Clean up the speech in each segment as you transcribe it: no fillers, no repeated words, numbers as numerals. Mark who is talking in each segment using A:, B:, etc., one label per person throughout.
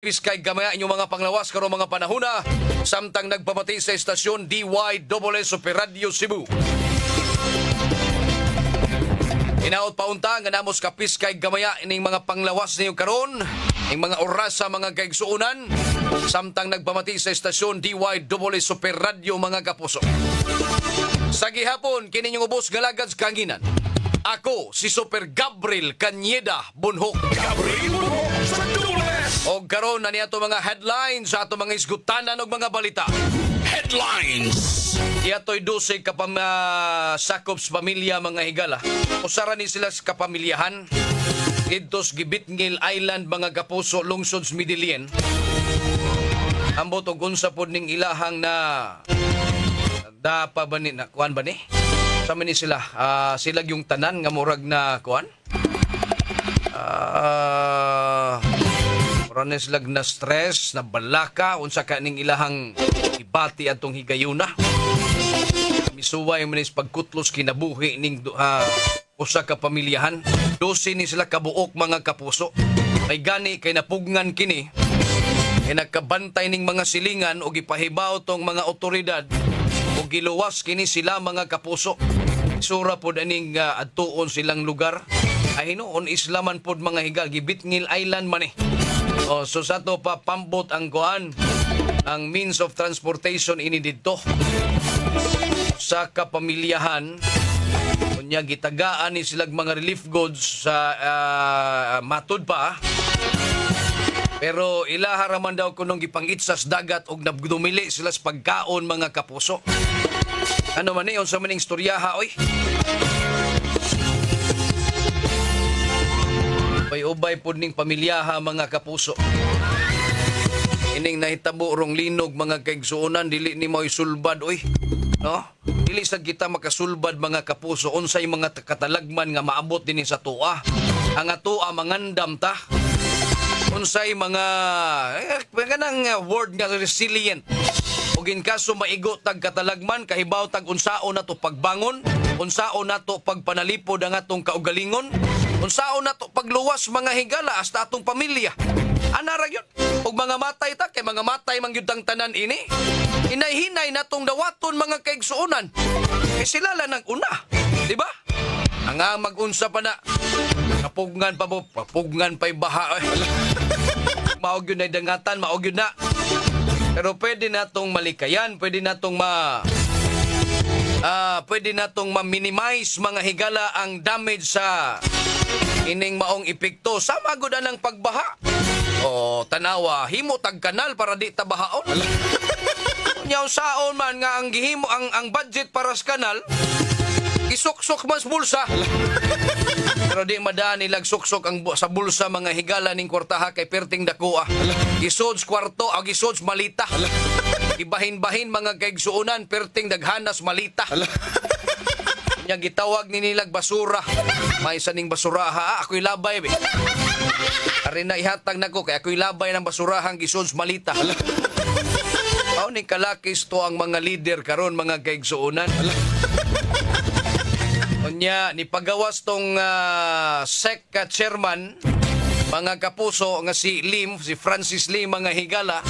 A: Piskay gamaya inyong mga panglawas karon mga panahona samtang nagpamati sa estasyon DYSS Super Radio Cebu. Inaot paunta nga namos ka piskay gamaya ining mga panglawas niyo karon, ing mga oras sa mga kaigsuonan samtang nagpamati sa estasyon DYSS Super Radio mga kapuso. Sa gihapon kini inyong ubos galagad kanginan. Ako si Super Gabriel Cañeda Bunhok.
B: Gabriel Bunhok sa
A: O karon na niya mga headlines sa ato mga isgutanan og mga balita.
B: Headlines.
A: Iyato'y 12 sakop sa pamilya mga higala. Usara ni sila sa kapamilyahan. Idtos Gibitngil Island mga kapuso lungsod sa Midilien. Ambot og unsa pod ning ilahang na pa ba ni na kuan ba ni? Sama ni sila sila yung tanan nga murag na kuan. Murag sila na stress, na balaka unsa ka ning ilahang ibati atong higayuna. Misuway man is pagkutlos kinabuhi ning usa ka pamilyahan. 12 ni sila kabuok mga kapuso. Kay gani kay napugngan kini. Kay nagkabantay ning mga silingan o gipahibaw tong mga otoridad o giluwas kini sila mga kapuso. Sura pod aning adtuon silang lugar. Ay hinuon islaman pod mga higal Gibitngil Island man eh. So sa to pa pambot ang kuan ang means of transportation ini didto sa kapamilyahan unya gitagaan ni silang mga relief goods sa matud pa pero ilaha raman daw kunong gipangitsas dagat og nabdumili sila sa pagkaon mga kapuso. Ano man ni unsa maning istoryaha oy? Ubay po ning pamilyaha mga kapuso. Ining nahitabo rong linog mga kaigsuonan dili ni mo'y sulbad oy. No? Dili sad kita makasulbad mga kapuso unsay mga katalagman nga maabot dinhi sa tuwa. Ang atoa mangandam ta. Unsay mga ganang word nga resilient. Ug in kaso maigo tag katalagman kahibaw tag unsaon nato pagbangon, unsaon nato pagpanalipod ang atong kaugalingon. Unsaon na to pagluwas mga higala hasta atong pamilya. Anara yun. Ug mga matay ta kay mga matay man gyud ang tanan ini. Hinay-hinay natong dawaton mga kaigsuonan. Kay sila lang nang una, di ba? Ang mag-unsa pa na. Kapugnan pa mo, papugnan pa'y baha. Maog yun na dangatan, maog yun na. Pero pwede natong malikayan, pwede natong ma-minimize mga higala ang damage sa ining maong epekto sa magud ng pagbaha. O tanawa, himo tag kanal para di tabahaon. Nyaw saon man nga ang gihimo ang budget para sa kanal isuksok mas bulsa. Pero di madaan nilag suksok ang sa bulsa mga higala ning kwartaha kay perting dakuha. Gisods kwarto o gisods malita. Ibahin-bahin mga kaigsuonan perting daghanas malita. Nya gitawag ni nilag basura. May isa ning basuraha, ako'y labay be. Ari na ihatag nako kay ako'y labay ng basurahang gisods malita. Aw ning kalakis to ang mga leader karon mga kaigsuonan. Unya ni pagawas tong SEC chairman mga kapuso nga si Francis Lim mga higala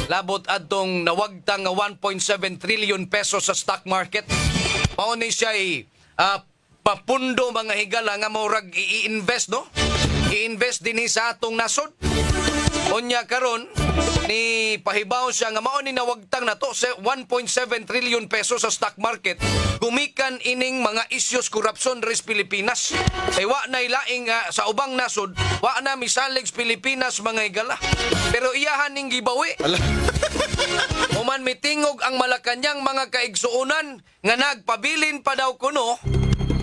A: labot adtong nawagtang nga 1.7 trillion pesos sa stock market. Mao ni siya papundo mga higala nga murag i-invest no? I-invest din sa atong nasod. Unya karon ni pahibaw siya nga mao ni nawagtang na to sa 1.7 trillion pesos sa stock market. Gumikan ining mga issues korupsyon res Pilipinas. Kay wa na ilaing sa ubang nasod, wa na misalig Pilipinas mga higala. Pero iyahan ning gibawi. Uman mitingog ang Malacañang mga kaigsuonan nga nagpabilin pa daw kuno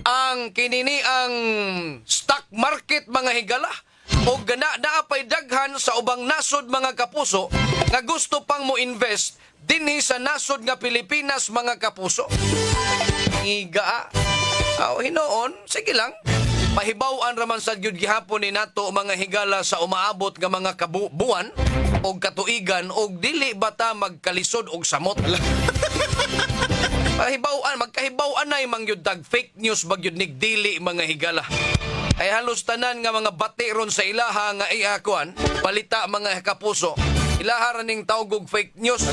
A: ang kinini ang stock market mga higala. O gana naapay daghan sa ubang nasod mga kapuso nga gusto pang mo invest dinhi sa nasod nga Pilipinas mga kapuso. Iga hinoon, sige lang. Mahibaw-an raman sa gyud gihapon ni nato mga higala sa umaabot nga mga buwan o katuigan o dili bata magkalisod og samot. Mahibaw-an, magkahibaw-an ay mangyud tag fake news bagyud nigdili mga higala. ay halos tanan nga mga bati ron sa ilaha nga iakuan, balita mga kapuso, ilaha ning tawgog fake news.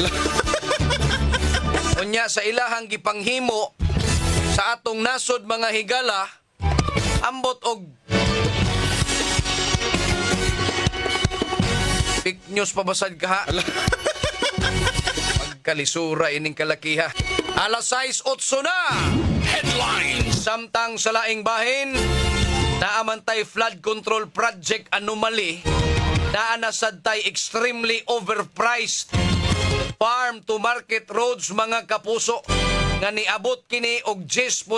A: Unya sa ilahang gipanghimo sa atong nasod mga higala, ambot og fake news pabasad ka ha. Pagkalisura ining kalakiha. Alas 6:08 na.
B: Headlines.
A: Samtang sa laing bahin, naamantay flood control project anomaly, naanasad tay extremely overpriced farm to market roads mga kapuso nga niabot kini og 10.3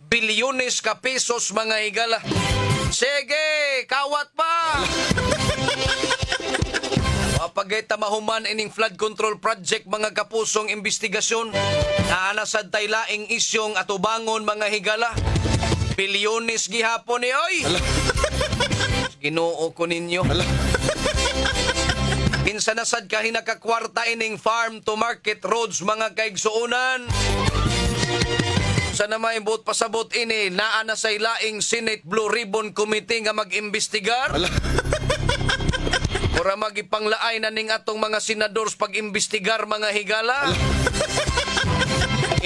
A: bilyones ka pesos mga higala. Sige, kawat pa! Pagay tamahuman ining flood control project mga kapusong investigasyon, naanasad tay laing isyong atubangon mga higala. Bilyones gihapon ni oy. Ginoo ko ninyo. Kinsa nasad ka hinakakwarta ining farm to market roads mga kaigsuunan. Sa namay buot pasabot ini, naa na say laing Senate Blue Ribbon Committee nga mag-imbestigar. Ora magipanglaay na ning atong mga senadors pag-imbestigar mga higala.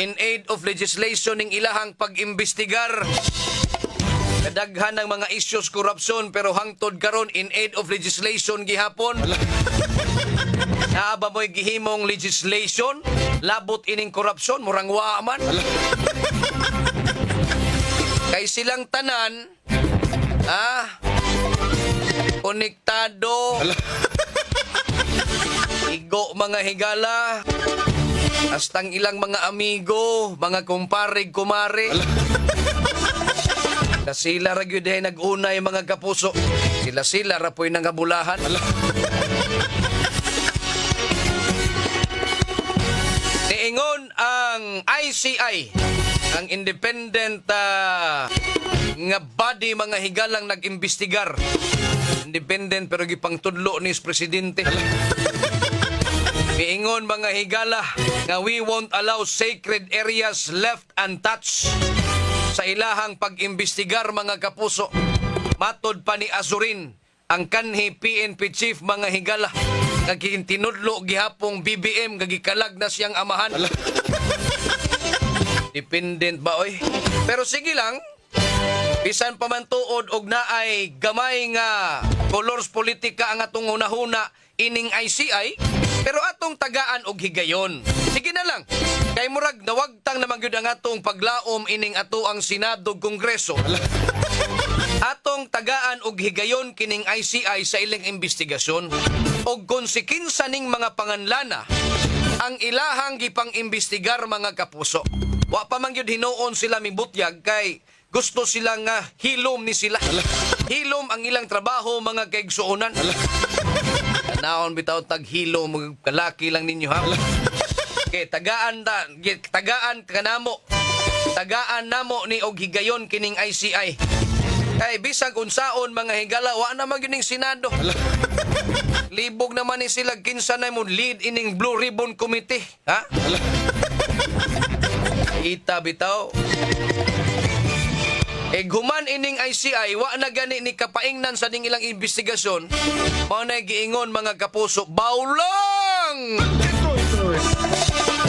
A: In aid of legislation ning ilahang pag-imbestigar. Kadaghan ng mga issues korupsyon pero hangtod karon in aid of legislation gihapon. Naaba mo'y gihimong legislation, labot ining korupsyon, murang waa man. Kay silang tanan, konektado, igo mga higala, hastang ilang mga amigo, mga kumparig, kumare. Sila ra gyud ay nag-unay mga kapuso. Sila ra po'y nangabulahan. Niingon ang ICI, ang independent nga body mga higalang nag-imbestigar. Independent pero gipangtudlo ni presidente. Niingon mga higala nga we won't allow sacred areas left untouched sa ilahang pag-imbestigar mga kapuso. Matod pa ni Azurin, ang kanhi PNP chief mga higala, kagintinudlo gihapong BBM, gagikalag na siyang amahan. Dependent ba oy? Pero sige lang, bisan pa man tuod og naay gamay nga colors politika ang atong hunahuna ining ICI, pero atong tagaan og higayon. Sige na lang. Kay murag nawagtang naman gyud ang atong paglaom ining ato ang Senado Kongreso. Atong tagaan og higayon kining ICI sa ilang investigasyon og konsekensa ning mga panganlana ang ilahang gipang-imbestigar mga kapuso. Wa pa man gyud hinuon sila mibutyag kay gusto sila nga hilom ni sila. Hilom ang ilang trabaho mga kaigsuonan. Naon bitaw tag hilom kalaki lang ninyo ha. Okay, tagaan kanamo. Tagaan namo ni og higayon kining ICI. Kay bisag unsaon mga higala wa na magyuning Senado. Libog naman ni sila kinsa na mo lead ining Blue Ribbon Committee, ha? Ita bitaw. Human ining ICI wa na gani ni kapaingnan sa ding ilang investigasyon. Mao na giingon mga kapuso, bawlang!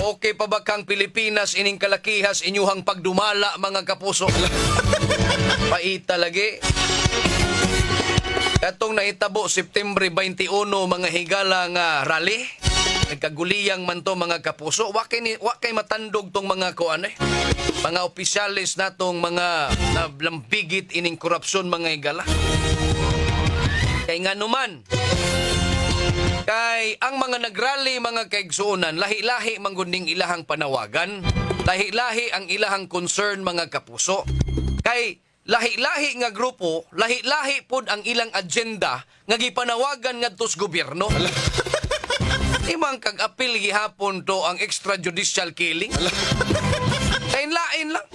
A: Okay pa ba kang Pilipinas ining kalakihas inyuhang pagdumala mga kapuso? Paita lagi. Katong nahitabo September 21 mga higala nga rally. Nagkaguliyang man to mga kapuso. Wa kay matandog tong mga kuan eh. Mga opisyalis natong mga nablambigit ining korupsyon mga higala. Kay nga numan. Kay ang mga nagrally mga kaigsuonan, lahi-lahi manggunding ilahang panawagan, lahi-lahi ang ilahang concern mga kapuso. Kay lahi-lahi nga grupo, lahi-lahi pod ang ilang agenda nga gipanawagan ngadto sa gobyerno. Imang kag-apil gihapon to ang extrajudicial killing. Kay lain lang.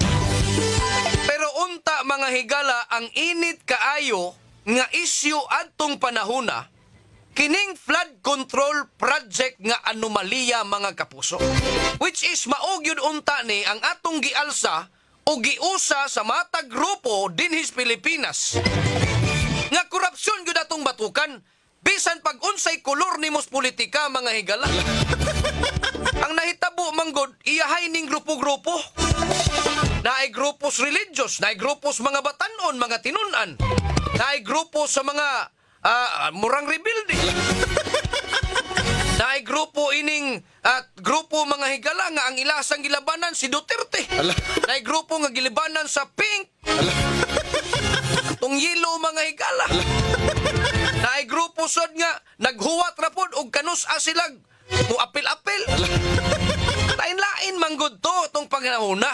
A: Pero unta mga higala ang init kaayo nga isyu adtong panahona kining flood control project nga anomalya mga kapuso. Which is maog yun unta ni ang atong gialsa o giusa sa matag grupo dinhis Pilipinas. Nga korupsyon gyud atong batukan, bisan pag unsay kolor nimos politika mga higala. Ang nahitabo manggod iyahay ning grupo-grupo. Naay grupos religious, naay grupos mga batanon, mga tinunan, naay grupo sa mga murang rebuilding. Naay grupo ining grupo mga higala nga ang ilasang gilabanan si Duterte. Naay grupo nga gilibanan sa pink. Tong yellow mga higala. Naay grupo sad nga naghuwat ra pod og kanus-a silag mo apil-apil. Lain-lain manggod to tong panahona.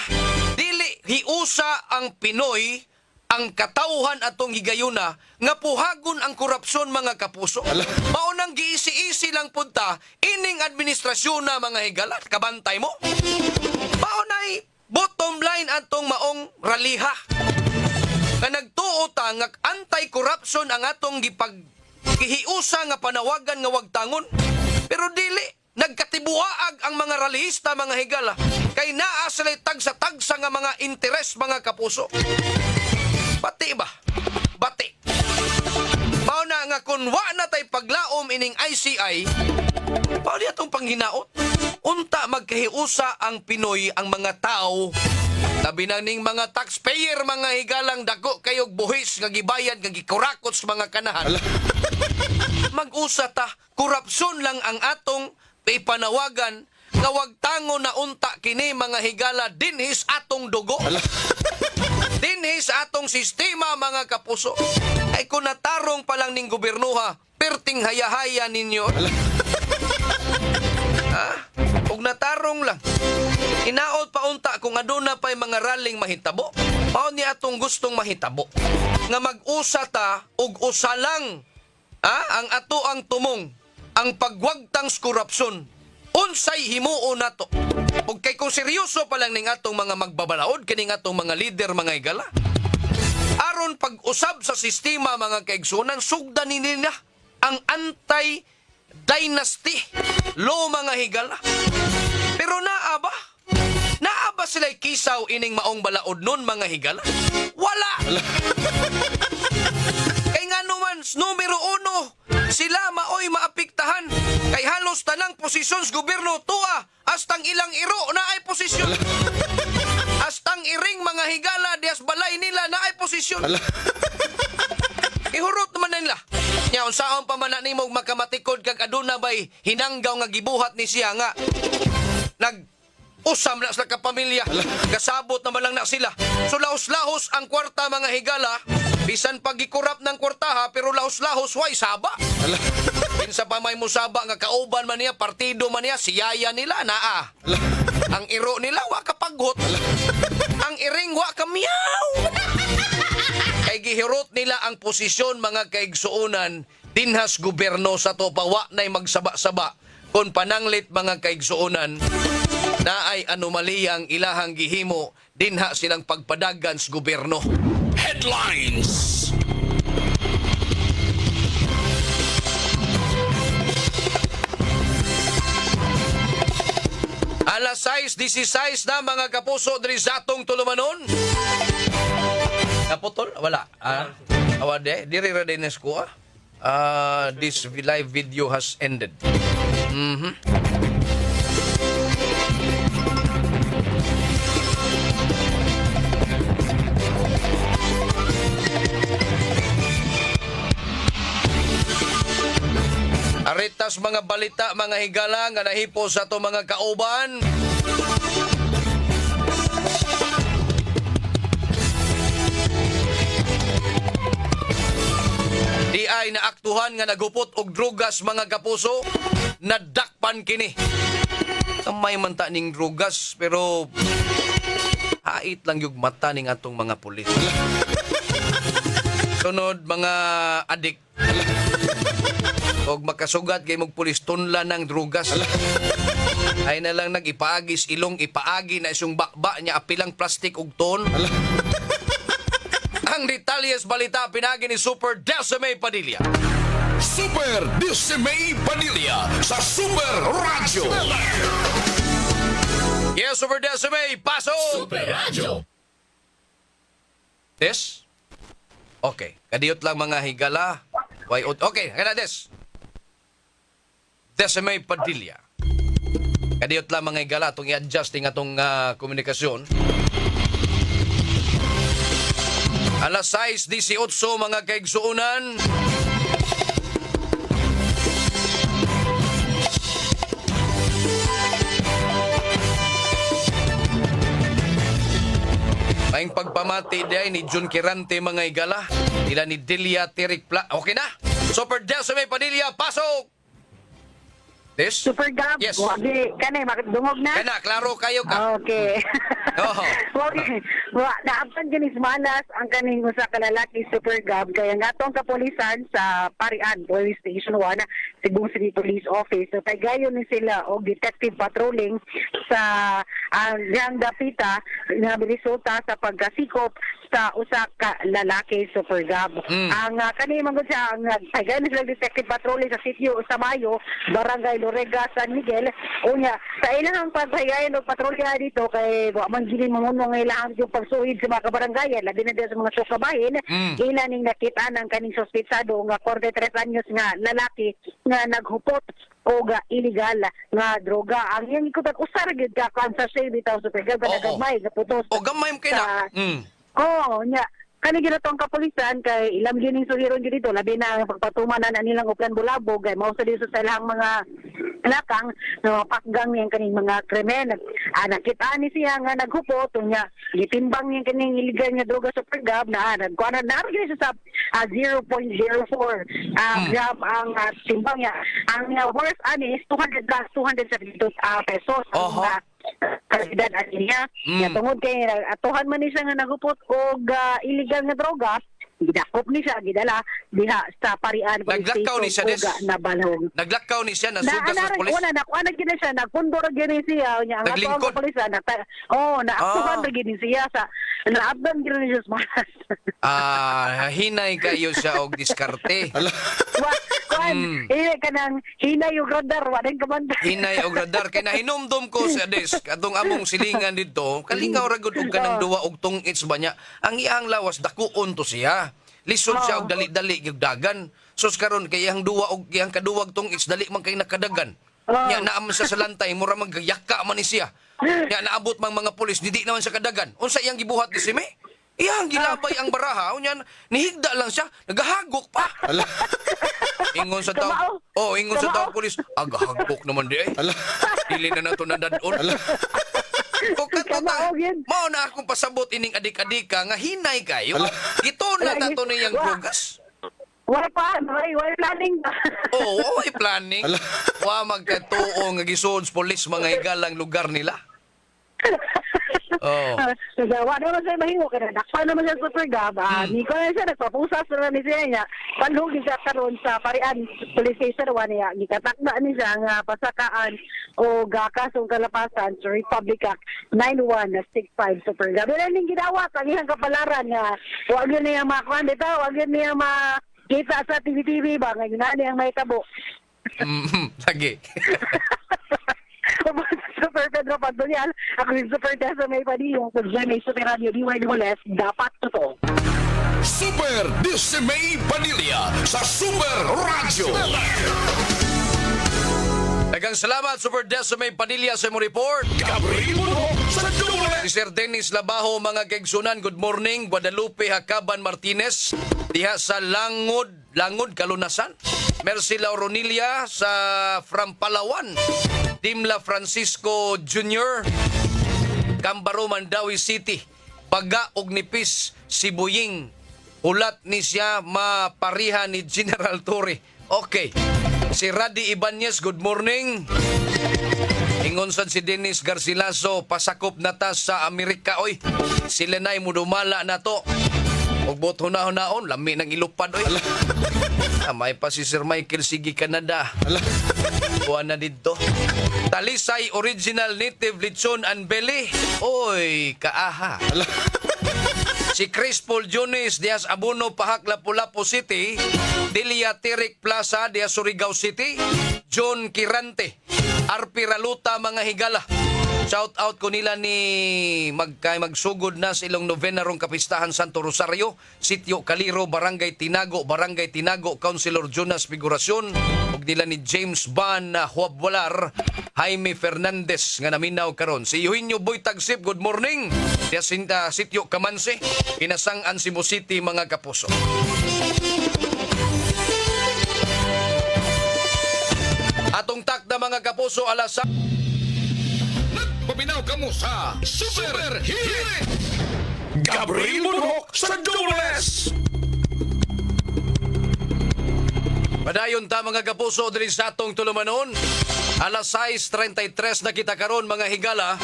A: Dili hiusa ang Pinoy ang katawhan atong higayuna nga puhagon ang korupsyon mga kapuso. Maunang giisi-isi lang punta ining administrasyon na mga higala. Kabantay mo? Maunay bottom line atong maong raliha. Nga nagtuo ta nga anti-corruption ang atong gihiusa nga panawagan nga wagtangon. Pero dili nagkatibuaag ang mga ralihista mga higala kay naa sila tagsa-tagsa nga mga interes mga kapuso. Bati ba? Bati. Mao na nga kung wa na tay paglaom ining ICI, mao di atong panghinaot. Unta magkahiusa ang Pinoy, ang mga tao, labi na ning mga taxpayer mga higalang dako kayog buhis nga gibayad nga gikurakot sa mga kanahan. Mag-usa ta, korupsyon lang ang atong ipanawagan nga wagtango na unta kini mga higala dinhis atong dugo. Dinhis atong sistema mga kapuso. Ay kung natarong pa lang ning gobernuha, perting hayahaya ninyo. Ug natarong lang. Inaot pa unta kung aduna pa'y mga raling mahitabo. Mao ni atong gustong mahitabo. Nga mag-usa ta ug usa lang ang ato ang tumong ang pagwagtang sa korupsyon. Unsay himuo nato. Ug kay kung seryoso pa lang ning atong mga magbabalaod kining atong mga leader mga higala. Aron pag-usab sa sistema mga kaigsunan sugdan nila ang anti-dynasty law mga higala. Pero naa ba sila'y kisaw ining maong balaod nun mga higala? Wala! Kay nga naman, numero 1, sila maoy maapiktahan. Kay halos tanang posisyon sa gobyerno tuwa, astang ilang iro na ay posisyon. Astang iring mga higala, dias balay nila na ay posisyon. Ihurot naman na nila. Nya, unsaon pa man na nimo makamatikod kag aduna ba'y hinanggaw nga gibuhat ni siya nga usam na sa kapamilya. Kasabot naman lang na sila. So lahos-lahos ang kwarta mga higala. Bisan pag gikurap ng kwartaha pero lahos-lahos way saba. Kinsa pa may musaba nga kauban man niya, partido man niya, siyaya nila naa. Ang iro nila wa kapagot. Ang iring wa kamiyaw. Kay gihirot nila ang posisyon mga kaigsuonan dinhas gobyerno sa to pawa nay magsaba-saba kon pananglit mga kaigsuonan na ay anomaliyang ilahang gihimo dinha silang pagpadagan sa gobyerno.
B: Headlines.
A: Alas 6:16 na mga kapuso diri sa atong tulumanon. Kaputol? Wala. Awade, diri ra din ko. This live video has ended. Aritas mga balita mga higala nga nahipo sa to mga kauban. Di ay naaktuhan nga nagupot og drugas mga kapuso, nadakpan kini. Kamay man ta ning drugas pero hait lang yung mata ning atong mga pulis. Sunod mga adik. Og makasugat kay mong pulis tunla ng drugas. Ay na lang nag-ipaagis ilong ipaagi na isang bakba niya apilang plastik og ton. Ang detalyes balita pinagi ni Super Decime Padilla.
B: Super Decime Padilla sa Super Radio.
A: Yes, Super Decime, paso!
B: Super Radio.
A: Des? Okay. Kadiyot lang mga higala. Okay, kaya Des. Desiree Padilla. Kadiyot lang mga higala itong i-adjusting atong komunikasyon. Alas 6:18 mga kaigsuunan. Maing pagpamati diay ni Jun Kirante mga higala. Nila ni Delia Tirik Okay na? Super Desiree Padilla, pasok! Des?
C: Super Gab,
A: Yes.
C: wagi kanay makadungog na.
A: Kana, klaro kayo ka.
C: Okay.
A: Oo.
C: Okay. Wa naabtan ganis malas ang kaning usa ka lalaki Super Gab kaya nga atong kapulisan sa Parian Police Station 1 Cebu City Police Office. So gayon ni sila og detective patrolling sa Yang Dapita nga resulta sa pagkasikop sa usa ka lalaki Super Gab. Ang kani mangod siya ang gayon ni sila detective patrolling sa sitio sa Mayo, Barangay Lorega, San Miguel. Unya sa ilang paghayayon og patrolya dito kay wa man gili mamunong nga ilang yung pagsuhid sa mga kabarangayan labi na din sa mga sukabahin. Ila ning nakita ng kaning suspetsado nga 43 anyos nga lalaki nga naghupot og illegal nga droga. Ang iyang ikutan usar gid ka sa say bitaw sa pagod
A: Oo.
C: gamay nga putos.
A: O gamay mo kayo na.
C: Oo, nya. Kani ginatong kapulisan kay ilang gining suhiron gyud dito labi na ang pagpatuman na nilang uplan bulabog kay mao sa dito sa ilang mga lakang nga pakgang niyang kaning mga krimen. Nakita ni siya nga naghupot nya gitimbang niyang kaning illegal nga droga sa Gab na nagkuana na gyud siya sa 0.04 gram ang timbang niya. Ang worth ani is 272 pesos.
A: Oho.
C: Kalidad niya. Nga tungod kay atuhan man ni siya nga nagupot og illegal nga droga, gidakop ni siya gidala diha sa Parian Police
A: Naglakaw ni siya, Des?
C: Station na balong.
A: Naglakaw ni siya, nasugas sa polis.
C: Una nakuha gid siya, nagpundor gid siya nya ang
A: Naglingkod?
C: atong pulis naaktuhan gid siya sa naabdan gid ni siya sa malas.
A: Hinay kayo siya og diskarte.
C: Kanang hinay yung radar, walang kamanda.
A: Hinay og radar kay nahinumdum ko sa Des atong among silingan dito. Kalingaw ra gud og kanang duwa og tungits ba niya. Ang iyang lawas dakuon to siya. Lisod siya og dali-dali gyud dagan. Sus karon kay iyang duwa og iyang kaduwag tungits dali man kay nakadagan. Nya naam sa salantay mura magayaka man ni siya. Nya naabot mang mga pulis didi naman sa kadagan. Unsa iyang gibuhat ni Sime? Iyang gilabay ang baraha, unya nihigda lang siya, nagahagok pa. Ingon sa tao. Ingon sa tao pulis, agahagok naman di ay. Dili na nato nadadon. O katuta, mao na akong pasabot ining adik-adika nga hinay kayo. Ito na nato niyang drugas.
C: Wala planning ba?
A: Way planning. Wa magkatuo nga gisod pulis mga higalang lugar nila.
C: Nagawa naman siya mahingo kaya nakpa naman siya Super Gab. Ni ko na siya nagpapusas na ni siya niya. Panlugin siya karon sa Parian Police Station 1 niya. Gikatakda ni siya nga pasakaan o kasong kalapasan sa Republic Act 9165 Super Gab. Yan ang ginawa ang iyang kapalaran nga wag yun niya makakuan dito, wag yun niya makita sa TV-TV ba nga yun na niyang may tabo.
A: Lagi.
C: Super Pedro Pagdolian, ako yung Super Desiree Padilla, kung dyan ay Super Radio DYWS, dapat totoo.
B: Super Desiree Padilla sa Super Radio.
A: Daghang salamat Super Desiree Padilla sa imong report.
B: Gabriel mo sa Dule.
A: Si Sir Dennis Labaho, mga kaigsunan, good morning. Guadalupe Hakaban Martinez, diha sa Langod, Kalunasan. Mercy Lauronilia sa from Palawan. Dimla Francisco Jr., Cambaro, Mandawi City. Baga og nipis Sibuying. Ulat ni siya mapariha ni General Torre. Okay. Si Radi Ibanez, good morning. Ingon sad si Dennis Garcilaso, pasakop na ta sa Amerika oy. Sila na'y mudumala na to. Og bot hunahon-naon, lami ng ilupad oy. May pa si Sir Michael Sige Canada. Kuha na dito. Talisay Original Native Lechon and Belly. Oy, kaaha. Si Chris Paul Jones dias Abono, Pahak, Lapu-Lapu City. Delia Tirik Plaza dias Surigao City. John Kirante, Arpi Raluta, mga higala. Shout out ko nila ni magsugod na sa ilong novena rong kapistahan Santo Rosario, Sitio Caliro, Barangay Tinago, Councilor Jonas Figuracion, ug nila ni James Ban Huabwalar, Jaime Fernandez nga naminaw karon. Si Eugenio Boy Tagsip, good morning. Sa Sitio Kamanse, Kinasang-an, Cebu City, mga kapuso. Atong takda mga kapuso, alas
B: Paminaw ka mo sa Super Hit! Gabriel Bunok sa Dubles!
A: Padayon ta mga kapuso diri sa atong tulumanon. Alas 6:33 na kita karon mga higala.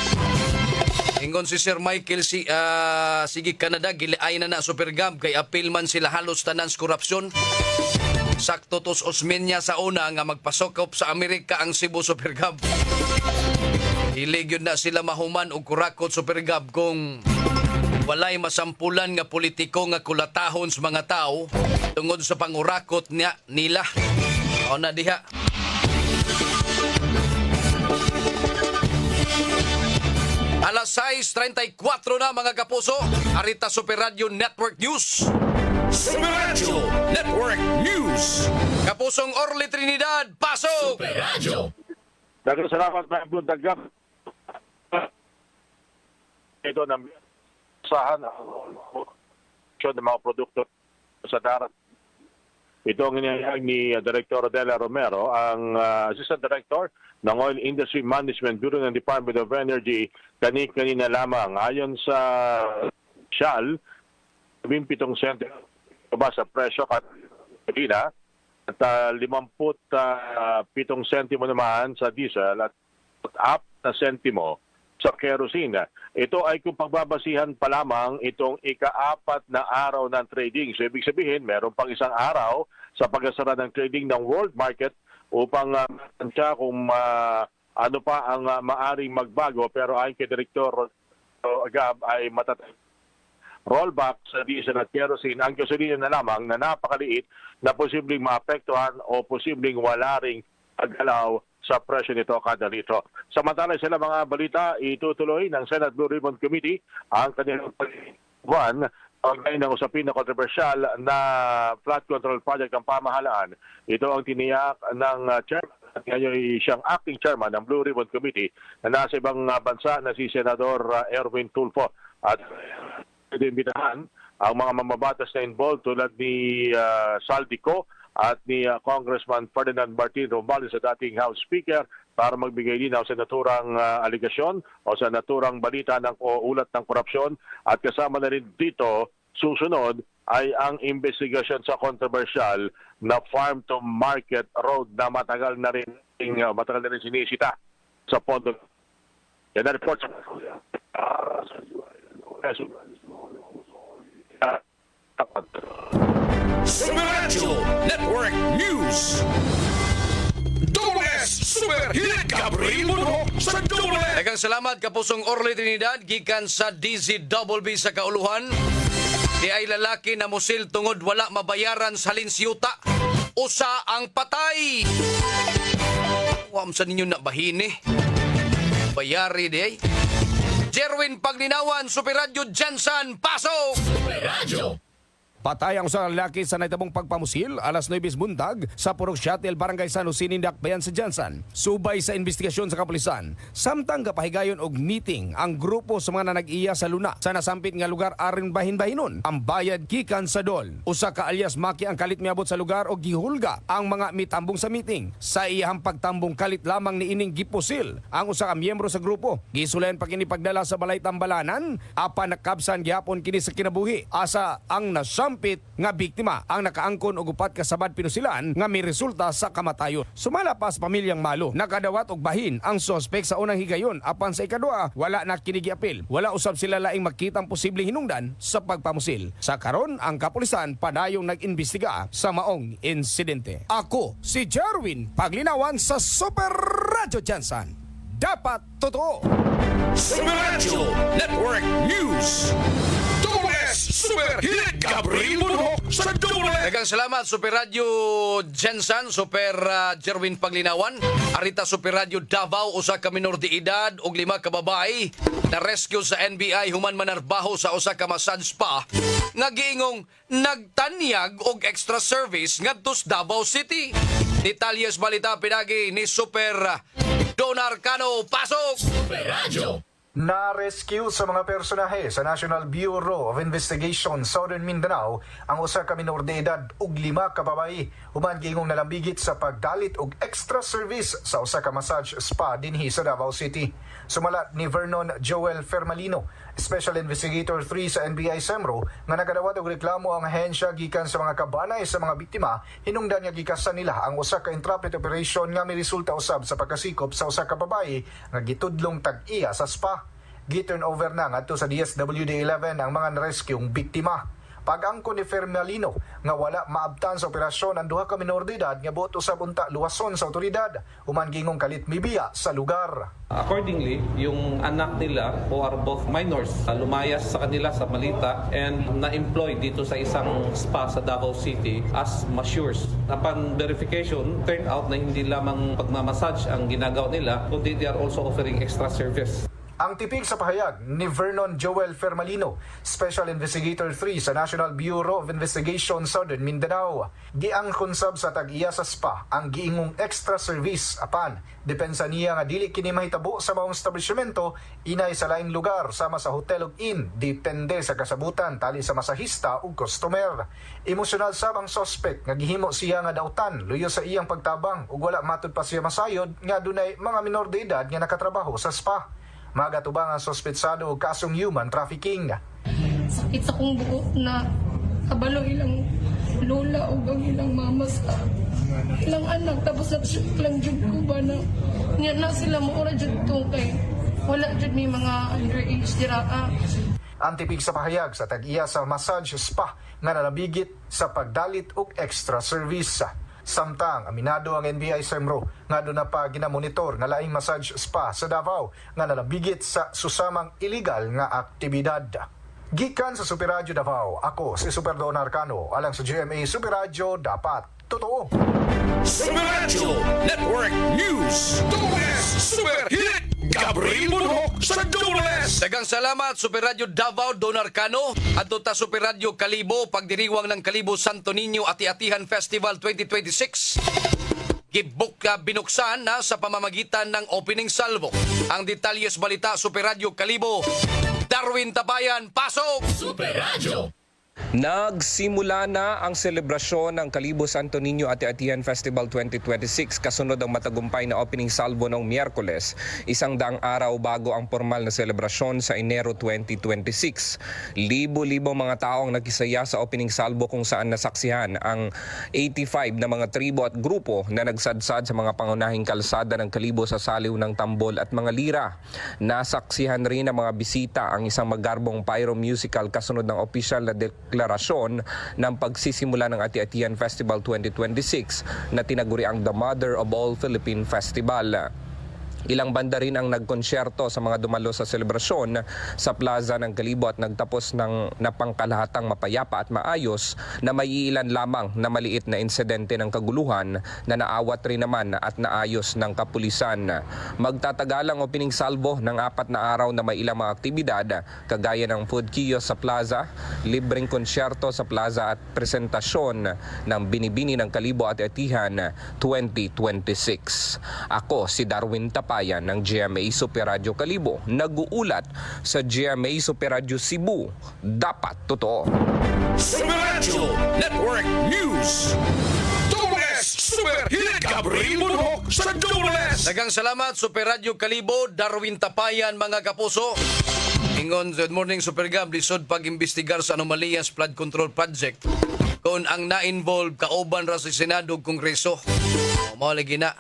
A: Ingon si Sir Michael sige Canada gilaay na Super Gab kay apil man sila halos tanan sa korupsyon. Sakto tos Osmeña sa una nga magpasokop sa Amerika ang Cebu Super Gab. Hilig yun na sila mahuman og kurakot Super Gab kung walay masampulan nga politiko nga kulatahon sa mga tao tungod sa pangurakot nila. O na diha. Alas 6:34 na mga kapuso. Arita Super Radio Network News.
B: Super Radio Network News!
A: Kapusong Orly Trinidad, pasok!
D: Daghang salamat mga buntagap. Ito ng usahan ng mga produkto sa darat. Ito ang inihayag ni Director Adela Romero, ang Assistant Director ng Oil Industry Management Bureau ng Department of Energy kanina lamang. Ayon sa Shell, 17 sentimo ba sa presyo kanina at 57 sentimo naman sa diesel at 4 na sentimo sa kerosene. Ito ay kung pagbabasihan pa lamang itong ika-4 na araw ng trading. So ibig sabihin, meron pang isang araw sa pagkasara ng trading ng world market upang tansya kung ano pa ang maaring magbago. Pero ayon kay Direktor Gab ay matatay rollback sa diesel at kerosene. Ang gasolina na lamang na napakaliit na posibleng maapektuhan o posibleng wala ring paggalaw sa presyo nito kada litro. Samantala sila mga balita, itutuloy ng Senate Blue Ribbon Committee ang kanilang pagbuwan ng usapin na kontrobersyal na flood control project ng pamahalaan. Ito ang tiniyak ng chairman at ngayon siyang acting chairman ng Blue Ribbon Committee na nasa ibang bansa na si Senador Erwin Tulfo. At imbitahan ang mga mamabatas na involved tulad ni Saldico at ni Congressman Ferdinand Martin Romualdez sa dating House Speaker para magbigay linaw sa naturang aligasyon o sa naturang balita ng ulat ng korupsyon. At kasama na rin dito, susunod ay ang investigasyon sa controversial na farm to market road na matagal na rin sinisita sa pondo. Yan na report sa
B: Super Radio Network News! Dubles! Super Hit! Gabriel Bunok sa Dubles!
A: Daghang salamat kapusong Orly Trinidad gikan sa DZWB sa Kauluhan. Di ay lalaki na musil tungod wala mabayaran sa linsyuta. Usa ang patay. Wam sa ninyo na bahini. Bayari di ay. Jerwin Paglinawan, Super Radio Jansan, pasok!
E: Patay ang isang lalaki sa naitabong pagpamusil alas 9 buntag sa Purok Shuttle, Barangay San Jose, Nindak, Bayan sa Jansan. Subay sa investigasyon sa kapulisan, samtang kapahigayon og meeting ang grupo sa mga nag-iya sa Luna sa nasampit nga lugar aron bahin-bahinon ang bayad gikan sa dol. Usa ka alias Maki ang kalit miabot sa lugar og gihulga ang mga mitambong sa meeting. Sa iyang pagtambong kalit lamang ni ining gipusil ang usa ka miyembro sa grupo. Gisulayan pa kini pagdala sa balay tambalanan apan nakabsan gihapon kini sa kinabuhi. Asa ang nasampit nga biktima ang nakaangkon og upat ka sabad pinusilan nga may resulta sa kamatayon. Sumala pa sa pamilyang Malo, nakadawat og bahin ang sospek sa unang higayon apan sa ikadua wala na kini giapil. Wala usab sila laing makitang posibleng hinungdan sa pagpamusil. Sa karon ang kapulisan padayong nag-imbestiga sa maong insidente. Ako si Jerwin Paglinawan sa Super Radio Jansan. Dapat totoo.
B: Super Radio Network News! Dubles! Super Hit Gabriel Bunok sa Dole.
A: Daghang salamat Super Radio Jensen, Super Jerwin Paglinawan, Arita Super Radio Davao, usa ka minor de edad ug 5 ka babae na rescue sa NBI human manarbaho sa usa ka massage spa nga giingong nagtanyag og extra service ngadto sa Davao City. Detalyes balita pinagi ni Super Donar Cano. Pasok!
F: Na-rescue sa mga personahe sa National Bureau of Investigation Southern Mindanao ang usa ka minor de edad ug 5 ka babae human giingong nalambigit sa pagdalit og extra service sa usa ka massage spa dinhi sa Davao City. Sumala ni Vernon Joel Fermalino, Special Investigator 3 sa NBI SEMRO, nga nagadawat og reklamo ang ahensya gikan sa mga kabanay sa mga biktima hinungdan nga gikasan nila ang usa ka intrapid operation nga miresulta usab sa pagkasikop sa usa ka babae nga gitudlong tag-iya sa spa. Gi-turnover na ngadto sa DSWD-11 ang mga narescueng biktima. Pag-angko ni Fermalino nga wala maabtan sa operasyon ang duha ka minor de edad nga buot usab unta luwason sa otoridad human gingong kalit mibiya sa lugar.
G: Accordingly, yung anak nila who are both minors lumayas sa kanila sa Malita and na-employ dito sa isang spa sa Davao City as masseurs. Upon verification, turned out na hindi lamang pagmamassage ang ginagawa nila, kundi they are also offering extra service.
F: Ang tipig sa pahayag ni Vernon Joel Fermalino, Special Investigator 3 sa National Bureau of Investigation Southern Mindanao, giangkon sab sa tag-iya sa spa ang giingong extra service apan depensa niya nga dili kini mahitabo sa maong establishmento inay sa laing lugar sama sa hotel ug inn depende sa kasabutan tali sa masahista ug customer. Emosyonal sab ang suspect nga gihimo siya nga dautan luyo sa iyang pagtabang ug wala matud pa siya masayod nga dunay mga minor de edad nga nakatrabaho sa spa. Magatubang ang sospetsado og kasong human trafficking.
H: Sakit sa kong buo na kabalo ilang lola o ang ilang mama sa ilang anak. Tapos nag-shoot lang jud ko ba na niya na sila maura jud to kay wala jud may mga underage dira.
F: Ang tipig sa pahayag sa tag-iya sa massage spa nga nalabigit sa pagdalit og extra service. Samtang aminado ang NBI SEMRO nga doon na pa ginamonitor nga laing massage spa sa Davao nga nalabigit sa susamang illegal nga aktibidad. Gikan sa Super Radio Davao, ako si Super Donar Cano, alang sa GMA Super Radio, dapat totoo.
B: Super Radio Network News. Dole Super Hit Gabriel Bunok sa Dole.
A: Daghang salamat Super Radio Davao Donar Cano at ta Super Radio Kalibo pagdiriwang ng Kalibo Santo Niño Ati-Atihan Festival 2026. Binuksan na sa pamamagitan ng opening salvo. Ang detalyes balita Super Radio Kalibo. Darwin Tabayan, pasok!
B: Super Radio.
I: Nagsimula na ang selebrasyon ng Kalibo Santo Niño Ati-Atihan Festival 2026 kasunod ang matagumpay na opening salvo noong Miyerkules, 100 araw bago ang formal na selebrasyon sa Enero 2026. Libo-libo mga tao ang nakisaya sa opening salvo kung saan nasaksihan ang 85 na mga tribo at grupo na nagsadsad sa mga pangunahing kalsada ng Kalibo sa saliw ng tambol at mga lira. Nasaksihan rin ng mga bisita ang isang magarbong pyro musical kasunod ng opisyal na deklarasyon ng pagsisimula ng Ati-Atihan Festival 2026 na tinaguri ang The Mother of All Philippine Festival. Ilang banda rin ang nagkonsyerto sa mga dumalo sa selebrasyon sa plaza ng Kalibo at nagtapos ng napangkalahatang mapayapa at maayos na may ilan lamang na maliit na insidente ng kaguluhan na naawat rin naman at naayos ng kapulisan. Magtatagalang opening salvo ng 4 na araw na may ilang mga aktibidad kagaya ng food kiosk sa plaza, libreng konsyerto sa plaza at presentasyon ng Binibini ng Kalibo at Atihan 2026. Ako si Darwin Tapayan ng GMA Super Radio Kalibo, nag-uulat sa GMA Super Radio Cebu. Dapat totoo.
B: Super Radio Network News. Dole Super Hit Gabriel Bunok sa Dole.
A: Daghang salamat Super Radio Kalibo, Darwin Tapayan mga kapuso. Ingon, good morning Super Gab, lisod pag-imbestigar sa anomaliyas flood control project kung ang na-involve kauban ra sa Senado ug Kongreso. Mao lagi na.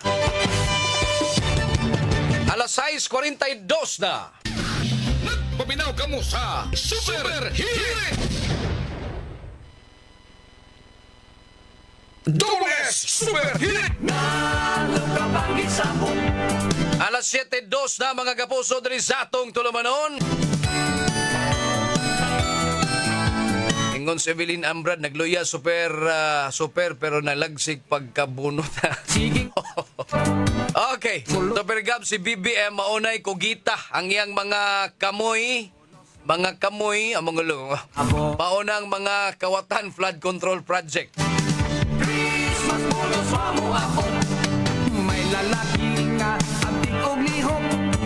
A: Alas 6:42 na.
B: Nagpaminaw ka mo sa Super Hit. Dole Super Hit.
A: Alas 7:02 na mga kapuso diri sa atong tulumanon. Ingon si Evelyn Ambrad, nagluya super pero nalagsik pagkabunot. Okay. Super Gab, si BBM maunay kugita ang iyang mga kamoy, ang mga maunang mga kawatan flood control project.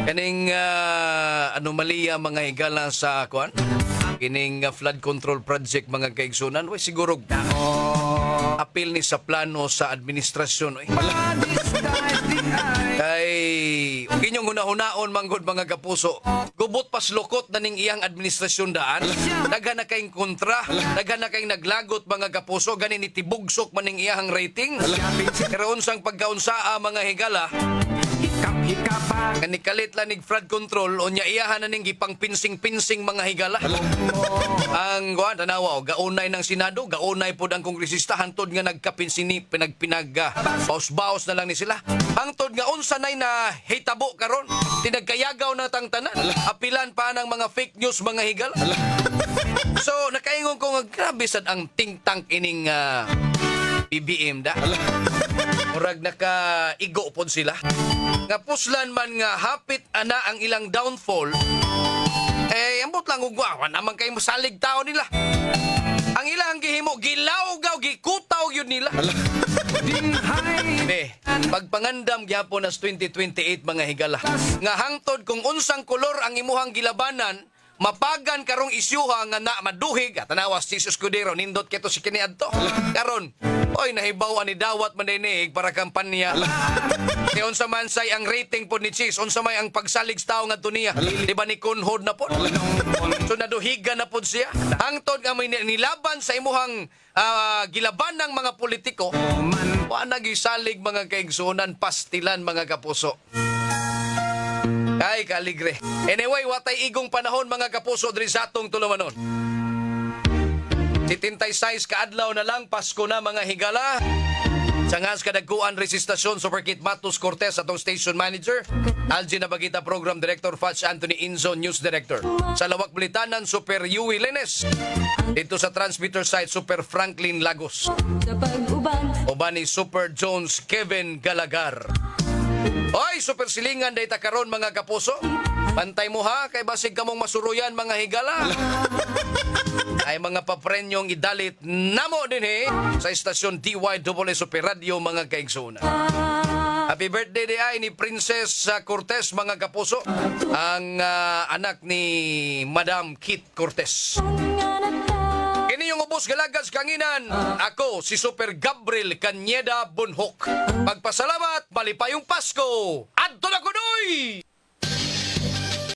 A: Kaning anomalya mga higala sa kuan, kining flood control project mga kaigsunan, way siguro apil ni sa plano sa administrasyon. Kay kinyong hunahunaon manggod mga kapuso, gubot pas lukot na ning iyang administrasyon daan, daghan na kayong kontra, daghan na kayong naglagot mga kapuso, ganin itibugsok man ning iyang rating. Pero unsang pagkaunsaa mga higala, kanikalit lang nig flood control o nya iyahan na ning gipang pinsing mga higala. Ang tanawa, gaunay ng Senado, gaunay pod ang kongresista, hantod nga nagkapinsini, paus-baos na lang ni sila. Hantod nga unsa nay na hitabo karon, tinagkayagaw na tang tanan, apilan pa ng mga fake news mga higala. So nakaingon ko nga grabe sad ang think tank ining BBM da. Murag nakaigo pod sila. Nga puslan man nga hapit ana ang ilang downfall, ambot lang ugwa naman kay mosalig tao nila. Ang ilang gihimo gilawgaw gikutaw yun nila. Pagpangandam gyapon as 2028 mga higala. Nga hangtod kung unsang kolor ang imuhang gilabanan, mapagan karong isyuha nga na maduhig at tanawas si Escudero nindot keto si kiniadto karon oy nahibaw ani dawat man dinig para kampanya ni unsa man say ang rating pod ni Chis, unsa may ang pagsalig sa tao ngadto niya, di ba ni kunhod na pod, so naduhigan na pod siya hangtod nga may nilaban sa imuhang gilaban ng mga politiko, wa nagisalig mga kaigsunan, pastilan mga kapuso. Ay, kaligre. Anyway, watay igong panahon mga kapuso diri sa atong tulumanon. 76 kaadlaw na lang, Pasko na mga higala. Sangas kadagkuan resistasyon, Superkit Matus Cortez atong station manager. Algin Nabagita Program Director, Fats Anthony Inzo News Director. Sa Lawak Bulitanan, Super Yui Lenes. Dito sa transmitter site, Super Franklin Lagos. Oba ni Super Jones Kevin Galagar. Oy, super silingan day ta karon mga kapuso. Pantay mo ha, kay basig kamong masuruyan mga higala. Ay mga paprenyong idalit namo din sa istasyon DYWS Super Radio mga kaigsunan. Happy birthday day ay ni Princess Cortez mga kapuso, ang anak ni Madam Kit Cortez. Kini yung ubos galagas kanginan. Ako si Super Gabriel Cañeda Bunhok. Magpasalamat, malipayong Pasko. Adto na kunoy!